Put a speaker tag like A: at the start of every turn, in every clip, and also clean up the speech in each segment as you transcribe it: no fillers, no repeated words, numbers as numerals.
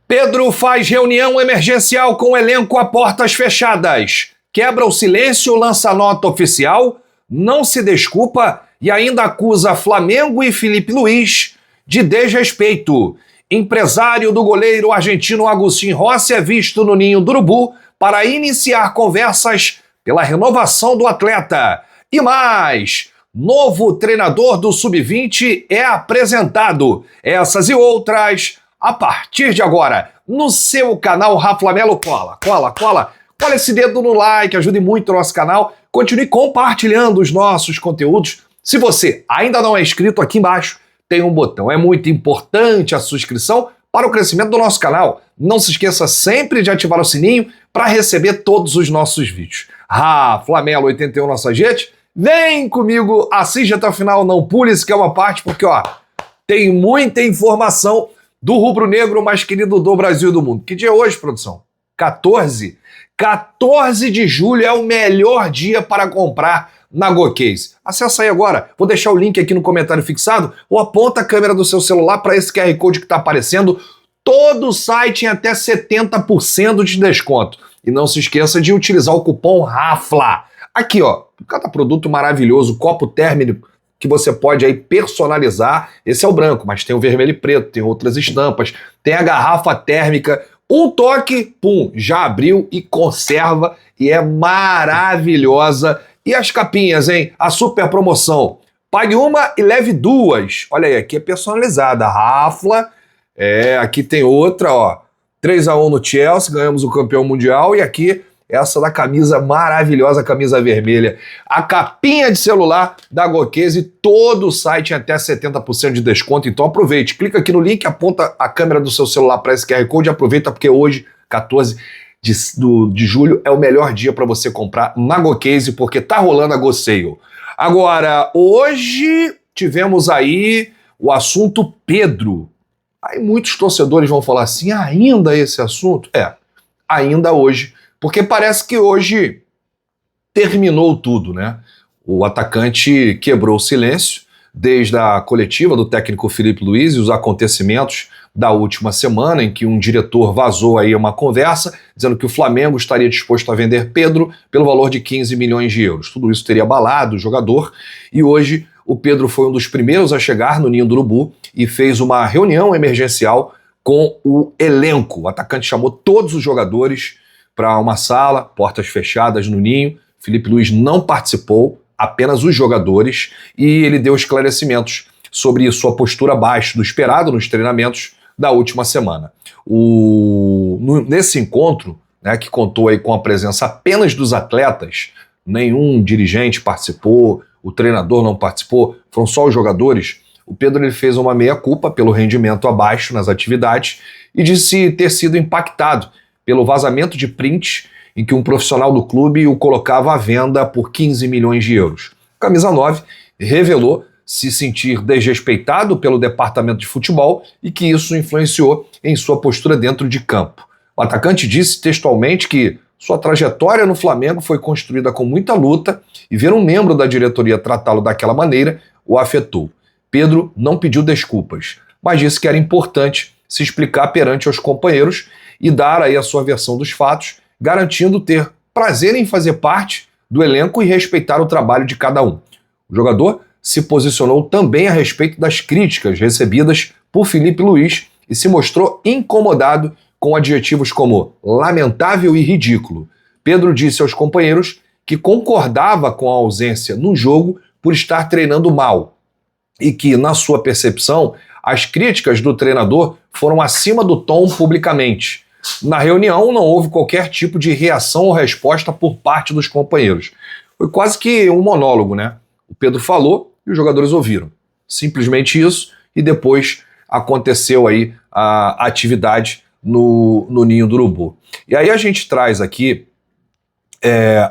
A: Pedro faz reunião emergencial com o elenco a portas fechadas. Quebra o silêncio, lança nota oficial, não se desculpa e ainda acusa Flamengo e Filipe Luís de desrespeito. Empresário do goleiro argentino Agustín Rossi é visto no Ninho do Urubu para iniciar conversas pela renovação do atleta. E mais, novo treinador do Sub-20 é apresentado. Essas e outras a partir de agora, no seu canal Raflamelo. Cola esse dedo no like, ajude muito o nosso canal. Continue compartilhando os nossos conteúdos. Se você ainda não é inscrito, aqui embaixo tem um botão. É muito importante a sua inscrição para o crescimento do nosso canal. Não se esqueça sempre de ativar o sininho para receber todos os nossos vídeos. Raflamelo 81 nossa gente. Vem comigo, assiste até o final, não pule isso que é uma parte, porque tem muita informação do rubro-negro mais querido do Brasil e do mundo. Que dia é hoje, produção? 14? 14 de julho é o melhor dia para comprar na GoCase. Acesse aí agora, vou deixar o link aqui no comentário fixado, ou aponta a câmera do seu celular para esse QR Code que está aparecendo. Todo o site em até 70% de desconto. E não se esqueça de utilizar o cupom RAFLA. Aqui, cada produto maravilhoso, copo térmico, que você pode aí personalizar. Esse é o branco, mas tem o vermelho e preto, tem outras estampas, tem a garrafa térmica. Um toque, pum, já abriu e conserva e é maravilhosa. E as capinhas, hein? A super promoção. Pague uma e leve duas. Olha aí, aqui é personalizada. Rafla. Aqui tem outra, 3-1 no Chelsea, ganhamos o campeão mundial. E aqui essa da camisa maravilhosa, camisa vermelha. A capinha de celular da GoCase, todo o site em até 70% de desconto. Então aproveite, clica aqui no link, aponta a câmera do seu celular para esse QR Code e aproveita porque hoje, 14 de julho, é o melhor dia para você comprar na GoCase porque tá rolando a GoSale. Agora, hoje tivemos aí o assunto Pedro. Aí muitos torcedores vão falar assim, ainda esse assunto? Ainda hoje. Porque parece que hoje terminou tudo, né? O atacante quebrou o silêncio desde a coletiva do técnico Filipe Luís e os acontecimentos da última semana em que um diretor vazou aí uma conversa dizendo que o Flamengo estaria disposto a vender Pedro pelo valor de 15 milhões de euros. Tudo isso teria abalado o jogador e hoje o Pedro foi um dos primeiros a chegar no Ninho do Urubu e fez uma reunião emergencial com o elenco. O atacante chamou todos os jogadores para uma sala, portas fechadas no Ninho. Filipe Luís não participou, apenas os jogadores, e ele deu esclarecimentos sobre sua postura abaixo do esperado nos treinamentos da última semana. Nesse encontro, né, que contou aí com a presença apenas dos atletas, nenhum dirigente participou, o treinador não participou, foram só os jogadores. O Pedro ele fez uma meia-culpa pelo rendimento abaixo nas atividades e disse ter sido impactado pelo vazamento de print em que um profissional do clube o colocava à venda por 15 milhões de euros. Camisa 9 revelou se sentir desrespeitado pelo departamento de futebol e que isso influenciou em sua postura dentro de campo. O atacante disse textualmente que sua trajetória no Flamengo foi construída com muita luta e ver um membro da diretoria tratá-lo daquela maneira o afetou. Pedro não pediu desculpas, mas disse que era importante se explicar perante os companheiros e dar aí a sua versão dos fatos, garantindo ter prazer em fazer parte do elenco e respeitar o trabalho de cada um. O jogador se posicionou também a respeito das críticas recebidas por Filipe Luís e se mostrou incomodado com adjetivos como lamentável e ridículo. Pedro disse aos companheiros que concordava com a ausência no jogo por estar treinando mal e que, na sua percepção, as críticas do treinador foram acima do tom publicamente. Na reunião não houve qualquer tipo de reação ou resposta por parte dos companheiros. Foi quase que um monólogo, né? O Pedro falou e os jogadores ouviram. Simplesmente isso, e depois aconteceu aí a atividade no Ninho do Urubu. E aí a gente traz aqui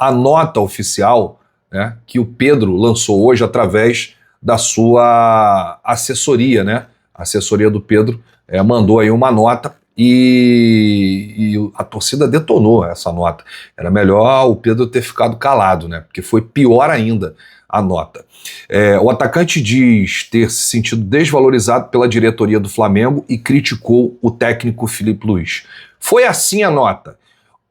A: a nota oficial, né, que o Pedro lançou hoje através da sua assessoria, né? A assessoria do Pedro mandou aí uma nota e a torcida detonou essa nota. Era melhor o Pedro ter ficado calado, né? Porque foi pior ainda a nota. O atacante diz ter se sentido desvalorizado pela diretoria do Flamengo e criticou o técnico Filipe Luís. Foi assim a nota.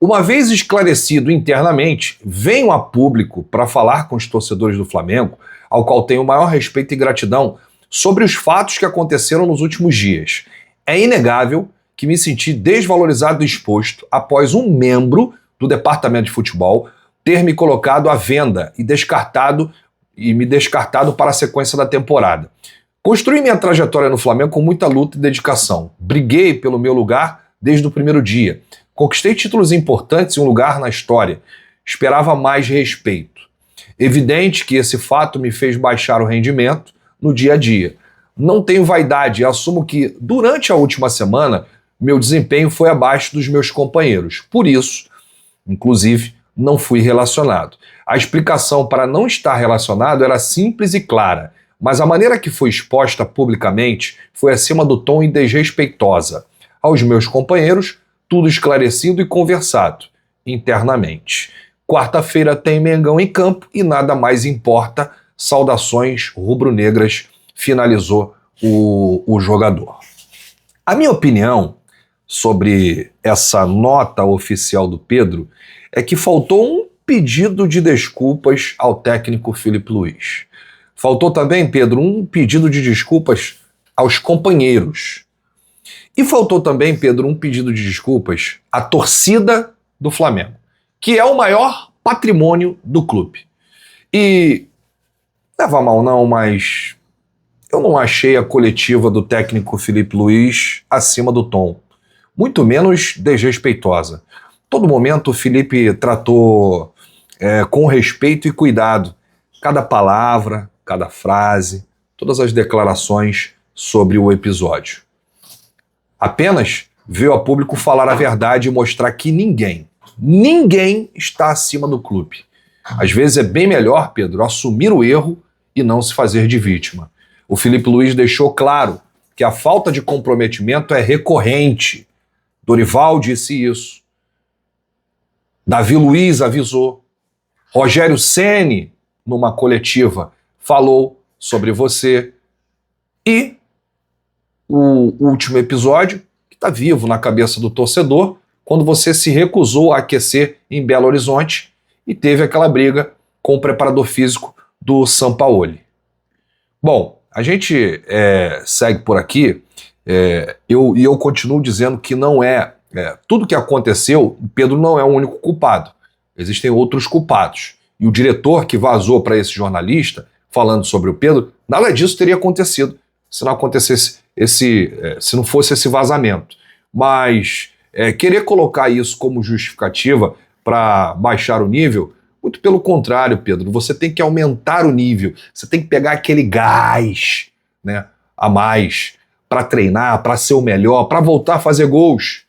A: Uma vez esclarecido internamente, venho a público para falar com os torcedores do Flamengo, ao qual tenho o maior respeito e gratidão, sobre os fatos que aconteceram nos últimos dias. É inegável que me senti desvalorizado e exposto após um membro do departamento de futebol ter me colocado à venda e me descartado para a sequência da temporada. Construí minha trajetória no Flamengo com muita luta e dedicação. Briguei pelo meu lugar desde o primeiro dia. Conquistei títulos importantes e um lugar na história. Esperava mais respeito. Evidente que esse fato me fez baixar o rendimento no dia a dia. Não tenho vaidade e assumo que, durante a última semana, meu desempenho foi abaixo dos meus companheiros. Por isso, inclusive, não fui relacionado. A explicação para não estar relacionado era simples e clara, mas a maneira que foi exposta publicamente foi acima do tom e desrespeitosa. Aos meus companheiros, tudo esclarecido e conversado, internamente. Quarta-feira tem Mengão em campo e nada mais importa. Saudações rubro-negras, finalizou o jogador. A minha opinião sobre essa nota oficial do Pedro é que faltou um pedido de desculpas ao técnico Filipe Luís. Faltou também, Pedro, um pedido de desculpas aos companheiros. E faltou também, Pedro, um pedido de desculpas à torcida do Flamengo, que é o maior patrimônio do clube. E, leva mal não, mas eu não achei a coletiva do técnico Filipe Luís acima do tom, muito menos desrespeitosa. Todo momento o Filipe tratou com respeito e cuidado cada palavra, cada frase, todas as declarações sobre o episódio. Apenas veio a público falar a verdade e mostrar que ninguém está acima do clube. Às vezes é bem melhor, Pedro, assumir o erro e não se fazer de vítima. O Filipe Luís deixou claro que a falta de comprometimento é recorrente. Dorival disse isso. Davi Luiz avisou. Rogério Ceni, numa coletiva, falou sobre você. E o último episódio, que está vivo na cabeça do torcedor, quando você se recusou a aquecer em Belo Horizonte e teve aquela briga com o preparador físico do Sampaoli. Bom, a gente segue por aqui, eu continuo dizendo que não tudo que aconteceu, o Pedro não é o único culpado. Existem outros culpados. E o diretor que vazou para esse jornalista, falando sobre o Pedro, nada disso teria acontecido se não acontecesse se não fosse esse vazamento. Mas querer colocar isso como justificativa para baixar o nível, muito pelo contrário, Pedro, você tem que aumentar o nível, você tem que pegar aquele gás, né, a mais para treinar, para ser o melhor, para voltar a fazer gols.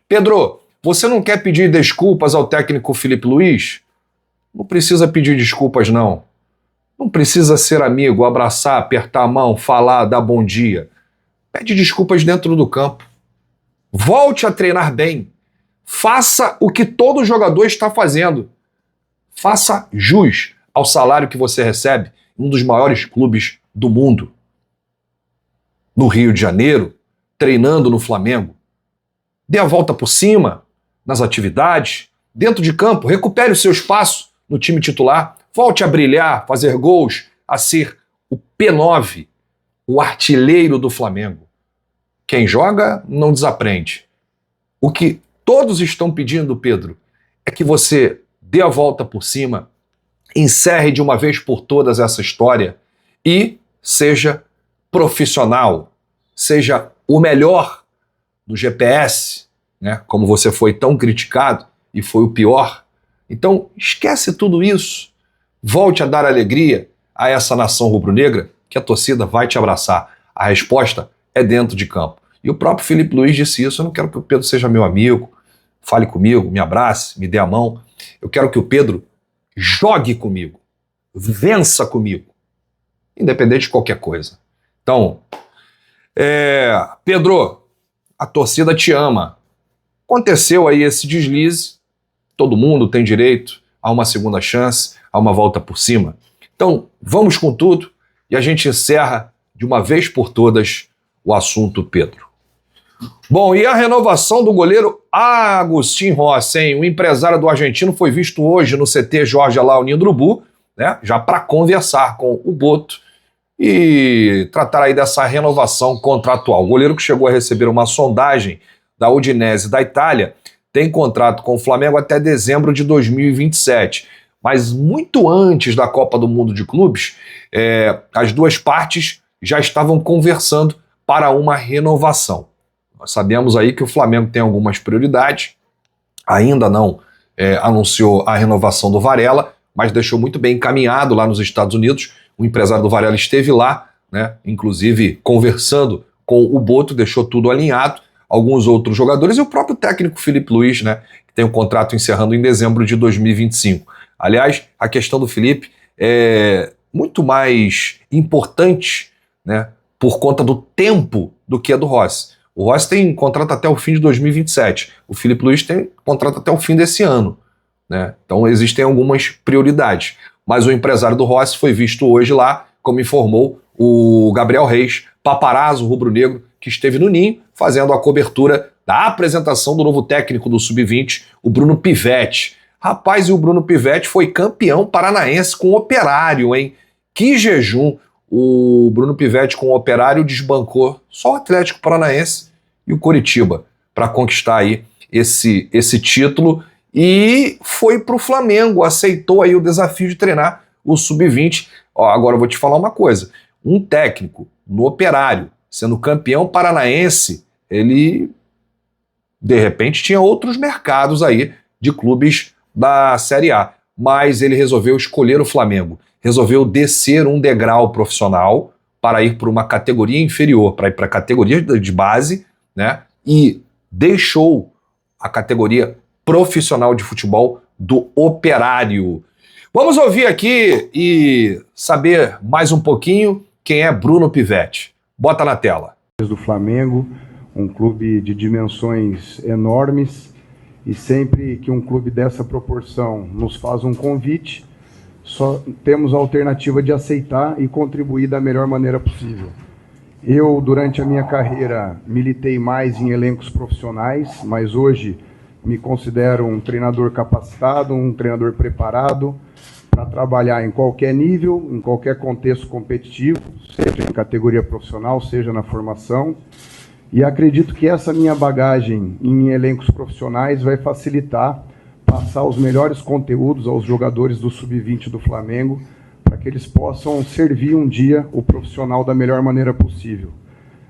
A: Pedro, você não quer pedir desculpas ao técnico Filipe Luís? Não precisa pedir desculpas, não. Não precisa ser amigo, abraçar, apertar a mão, falar, dar bom dia. Pede desculpas dentro do campo. Volte a treinar bem. Faça o que todo jogador está fazendo. Faça jus ao salário que você recebe em um dos maiores clubes do mundo. No Rio de Janeiro, treinando no Flamengo. Dê a volta por cima nas atividades, dentro de campo, recupere o seu espaço no time titular, volte a brilhar, fazer gols, a ser o P9, o artilheiro do Flamengo. Quem joga não desaprende. O que todos estão pedindo, Pedro, é que você dê a volta por cima, encerre de uma vez por todas essa história e seja profissional, seja o melhor do GPS, né? Como você foi tão criticado e foi o pior. Então, esquece tudo isso. Volte a dar alegria a essa nação rubro-negra, que a torcida vai te abraçar. A resposta é dentro de campo. E o próprio Filipe Luís disse isso. Eu não quero que o Pedro seja meu amigo, fale comigo, me abrace, me dê a mão. Eu quero que o Pedro jogue comigo, vença comigo, independente de qualquer coisa. Então, Pedro, a torcida te ama. Aconteceu aí esse deslize, todo mundo tem direito a uma segunda chance, a uma volta por cima. Então, vamos com tudo e a gente encerra de uma vez por todas o assunto Pedro. Bom, e a renovação do goleiro Agustín Rossi, hein? O empresário do argentino foi visto hoje no CT Jorge Alain do Urubu, né? Já para conversar com o Boto e tratar aí dessa renovação contratual. O goleiro que chegou a receber uma sondagem da Udinese da Itália tem contrato com o Flamengo até dezembro de 2027. Mas muito antes da Copa do Mundo de Clubes, as duas partes já estavam conversando para uma renovação. Nós sabemos aí que o Flamengo tem algumas prioridades, ainda não anunciou a renovação do Varela, mas deixou muito bem encaminhado lá nos Estados Unidos. O empresário do Varela esteve lá, né, inclusive conversando com o Boto, deixou tudo alinhado. Alguns outros jogadores e o próprio técnico Filipe Luís, né, que tem um contrato encerrando em dezembro de 2025. Aliás, a questão do Filipe é muito mais importante, né, por conta do tempo do que a do Rossi. O Rossi tem contrato até o fim de 2027. O Filipe Luís tem contrato até o fim desse ano, né? Então existem algumas prioridades. Mas o empresário do Rossi foi visto hoje lá, como informou o Gabriel Reis, paparazzo rubro-negro, que esteve no Ninho fazendo a cobertura da apresentação do novo técnico do Sub-20, o Bruno Pivetti. Rapaz, e o Bruno Pivetti foi campeão paranaense com o Operário, hein? Que jejum! O Bruno Pivetti com o Operário desbancou só o Atlético Paranaense e o Coritiba para conquistar aí esse título e foi para o Flamengo, aceitou aí o desafio de treinar o Sub-20. Agora eu vou te falar uma coisa, um técnico no Operário, sendo campeão paranaense, ele de repente tinha outros mercados aí de clubes da Série A, mas ele resolveu escolher o Flamengo, resolveu descer um degrau profissional para ir para uma categoria inferior, para ir para a categoria de base, né? E deixou a categoria profissional de futebol do Operário. Vamos ouvir aqui e saber mais um pouquinho quem é Bruno Pivetti. Bota na tela.
B: Do Flamengo, um clube de dimensões enormes, e sempre que um clube dessa proporção nos faz um convite, só temos a alternativa de aceitar e contribuir da melhor maneira possível. Eu, durante a minha carreira, militei mais em elencos profissionais, mas hoje me considero um treinador capacitado, um treinador preparado para trabalhar em qualquer nível, em qualquer contexto competitivo, seja em categoria profissional, seja na formação. E acredito que essa minha bagagem em elencos profissionais vai facilitar passar os melhores conteúdos aos jogadores do Sub-20 do Flamengo, para que eles possam servir um dia o profissional da melhor maneira possível.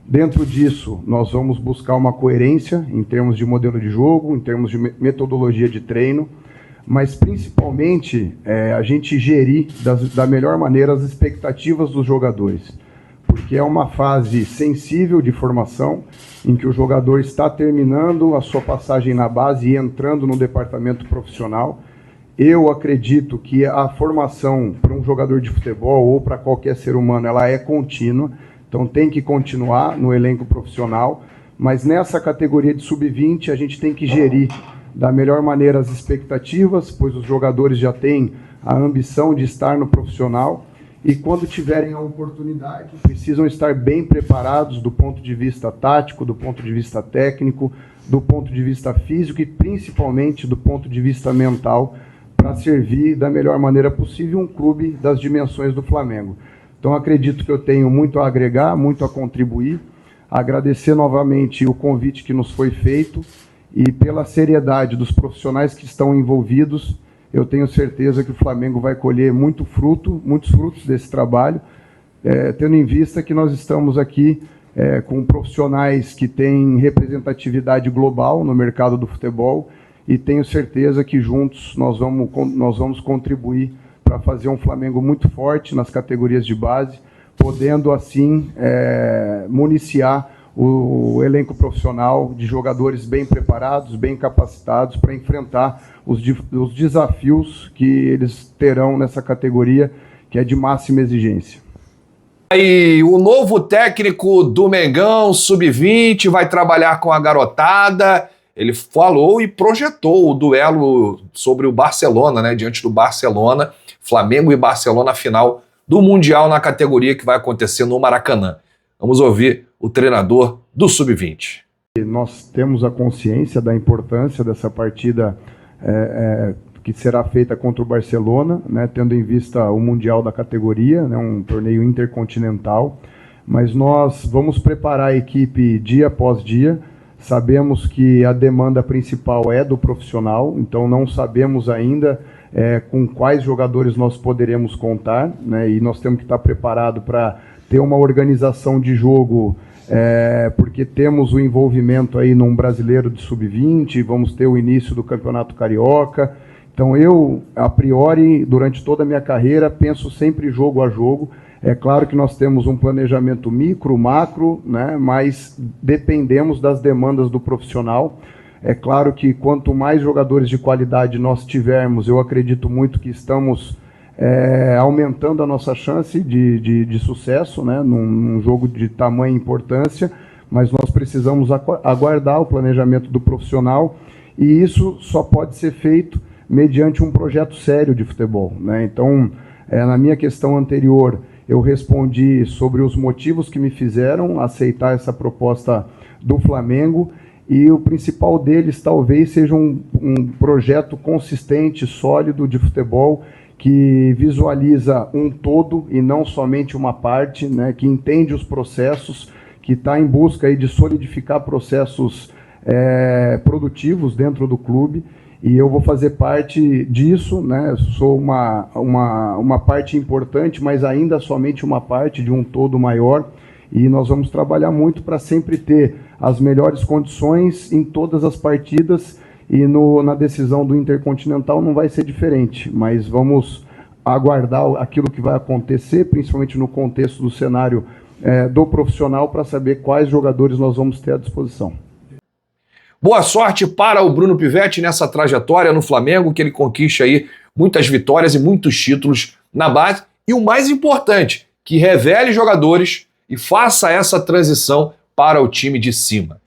B: Dentro disso, nós vamos buscar uma coerência em termos de modelo de jogo, em termos de metodologia de treino, mas principalmente a gente gerir da melhor maneira as expectativas dos jogadores, porque é uma fase sensível de formação, em que o jogador está terminando a sua passagem na base e entrando no departamento profissional. Eu acredito que a formação para um jogador de futebol ou para qualquer ser humano, ela é contínua, então tem que continuar no elenco profissional, mas nessa categoria de Sub-20 a gente tem que gerir da melhor maneira as expectativas, pois os jogadores já têm a ambição de estar no profissional, e quando tiverem a oportunidade, precisam estar bem preparados do ponto de vista tático, do ponto de vista técnico, do ponto de vista físico e principalmente do ponto de vista mental, para servir da melhor maneira possível um clube das dimensões do Flamengo. Então acredito que eu tenho muito a agregar, muito a contribuir, agradecer novamente o convite que nos foi feito e pela seriedade dos profissionais que estão envolvidos. Eu tenho certeza que o Flamengo vai colher muitos frutos desse trabalho, tendo em vista que nós estamos aqui com profissionais que têm representatividade global no mercado do futebol, e tenho certeza que juntos nós vamos contribuir para fazer um Flamengo muito forte nas categorias de base, podendo assim municiar o elenco profissional de jogadores bem preparados, bem capacitados para enfrentar os desafios que eles terão nessa categoria, que é de máxima exigência.
A: E o novo técnico do Mengão, Sub-20, vai trabalhar com a garotada. Ele falou e projetou o duelo sobre o Barcelona, né, diante do Barcelona. Flamengo e Barcelona, final do Mundial na categoria que vai acontecer no Maracanã. Vamos ouvir o treinador do Sub-20.
B: Nós temos a consciência da importância dessa partida que será feita contra o Barcelona, né, tendo em vista o Mundial da categoria, né, um torneio intercontinental, mas nós vamos preparar a equipe dia após dia. Sabemos que a demanda principal é do profissional, então não sabemos ainda com quais jogadores nós poderemos contar, né, e nós temos que estar preparados para ter uma organização de jogo, porque temos o envolvimento aí num brasileiro de sub-20, vamos ter o início do Campeonato Carioca. Então eu, a priori, durante toda a minha carreira, penso sempre jogo a jogo. É claro que nós temos um planejamento micro, macro, né, mas dependemos das demandas do profissional. É claro que quanto mais jogadores de qualidade nós tivermos, eu acredito muito que estamos aumentando a nossa chance de sucesso, né, num jogo de tamanha importância, mas nós precisamos aguardar o planejamento do profissional, e isso só pode ser feito mediante um projeto sério de futebol, né? Então, na minha questão anterior, eu respondi sobre os motivos que me fizeram aceitar essa proposta do Flamengo, e o principal deles talvez seja um projeto consistente, sólido de futebol, que visualiza um todo e não somente uma parte, né, que entende os processos, que está em busca aí de solidificar processos produtivos dentro do clube, e eu vou fazer parte disso, né? Sou uma parte importante, mas ainda somente uma parte de um todo maior, e nós vamos trabalhar muito para sempre ter as melhores condições em todas as partidas, e na decisão do Intercontinental não vai ser diferente, mas vamos aguardar aquilo que vai acontecer, principalmente no contexto do cenário do profissional, para saber quais jogadores nós vamos ter à disposição.
A: Boa sorte para o Bruno Pivetti nessa trajetória no Flamengo, que ele conquiste aí muitas vitórias e muitos títulos na base, e o mais importante, que revele jogadores e faça essa transição para o time de cima.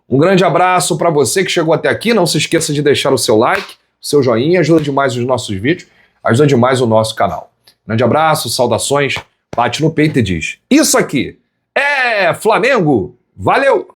A: Um grande abraço para você que chegou até aqui. Não se esqueça de deixar o seu like, o seu joinha, ajuda demais os nossos vídeos, ajuda demais o nosso canal. Grande abraço, saudações, bate no peito e diz: isso aqui é Flamengo! Valeu!